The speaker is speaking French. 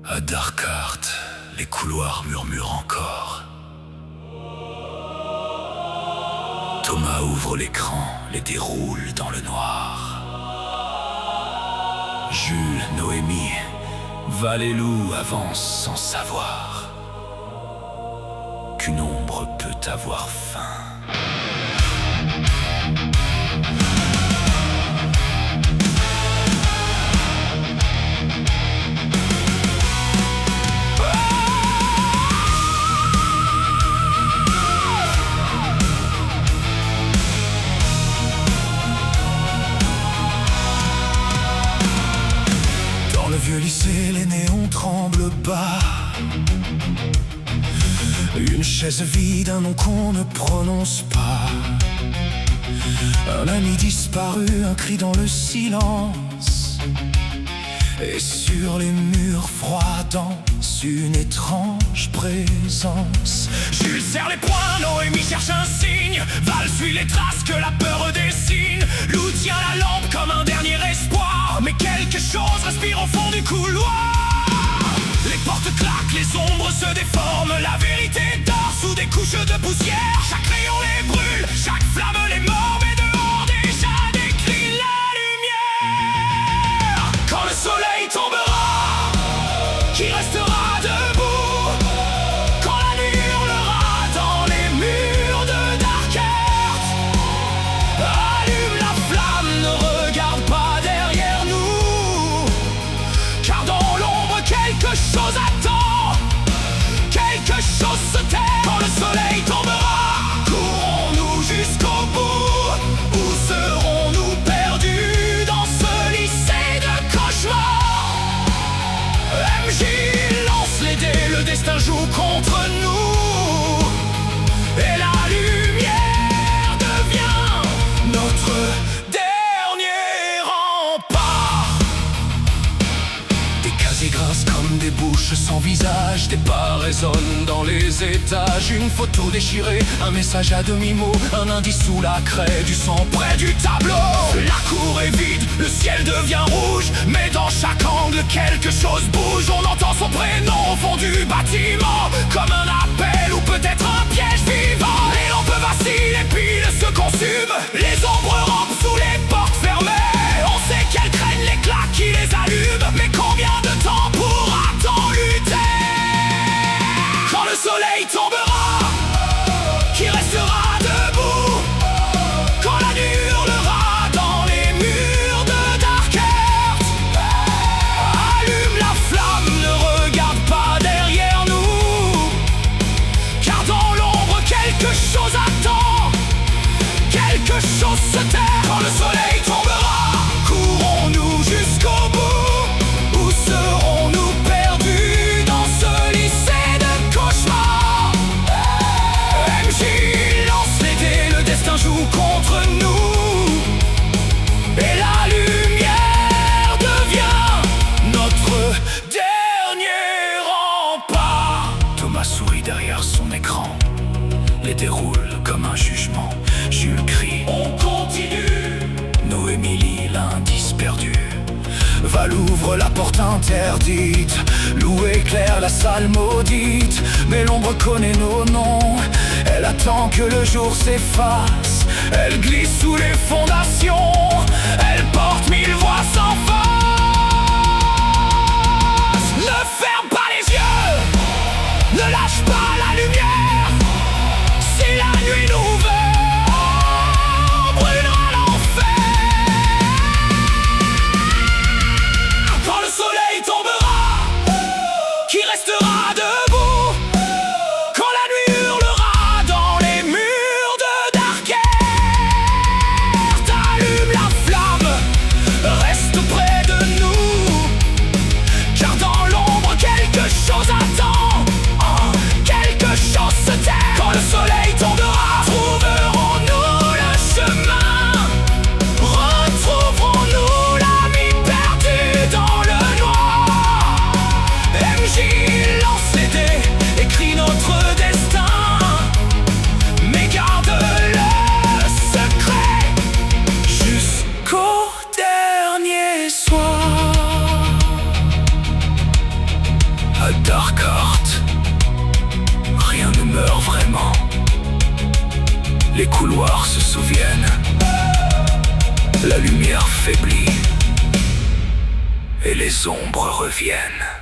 À Darkheart, les couloirs murmurent encore. Thomas ouvre l'écran, les déroule dans le noir. Jules, Noémie, Val et Lou avancent sans savoir qu'une ombre peut avoir faim. Le vieux lycée, les néons tremblent bas. Une chaise vide, un nom qu'on ne prononce pas. Un ami disparu, un cri dans le silence. Et sur les murs froids danse une étrange présence. Jules serre les poings, Noémie cherche un signe. Val suit les traces que la peur dessine. Lou tient la lampe comme un dernier espoir. Mais quelque chose respire au fond du couloir. Les portes claquent, les ombres se déforment. La vérité dort sous des couches de poussière. Chaque rayon les brûle, chaque flamme les mord. Mais dehors déjà décline la lumière. Quand le soleil tombera, qui restera debout? Quand la nuit hurlera dans les murs de Darkheart, allume la flamme, ne regarde pas derrière nous. Car dans l'ombre quelque chose attend, quelque chose se tait. Quand le soleil tombera, courons-nous jusqu'au bout? Où serons-nous perdus dans ce lycée de cauchemars? MJ lance les dés, le destin joue contre nous. Et la lumière devient notre dernier rempart. Des casiers grincent comme des bouches sans visage. Des pas résonnent dans les étages. Une photo déchirée, un message à demi-mot. Un indice sous la craie, du sang près du tableau. La cour est vide, le ciel devient rouge. Mais dans chaque angle, quelque chose bouge. On entend son prénom au fond du bâtiment, comme un appel ou peut-être un piège vivant. Les lampes vacillent, les piles se consument. Les ombres rampent sous les portes fermées. On sait qu'elles craignent l'éclat qui les allume. Mais combien de temps pourra-t-on lutter? Quand le soleil tombera, qui restera debout? Quand la nuit hurlera dans les murs de Darkheart, allume la flamme, ne regarde pas derrière nous. Car dans l'ombre quelque chose attend, quelque chose se tait. Quand le soleil tombera, courons-nous jusqu'au bout? Où serons-nous perdus dans ce lycée de cauchemars? MJ lance les dés, le destin joue contre nous. Et la lumière devient notre dernier rempart. Thomas sourit derrière son écran, les déroule comme un jugement. Jules crie, on continue. Noémie lit l'indice perdu. Val ouvre la porte interdite. Lou éclaire la salle maudite. Mais l'ombre connaît nos noms. Elle attend que le jour s'efface. Elle glisse sous les fondations. Elle porte mille voix sans face. Ne ferme pas les yeux, ne lâche pas la lumière. Si la nuit nous veut, on brûlera l'enfer. Quand le soleil tombera, qui restera debout? Quand la nuit hurlera dans les murs de Darkheart, allume la flamme, reste près les couloirs se souviennent. La lumière faiblit et les ombres reviennent.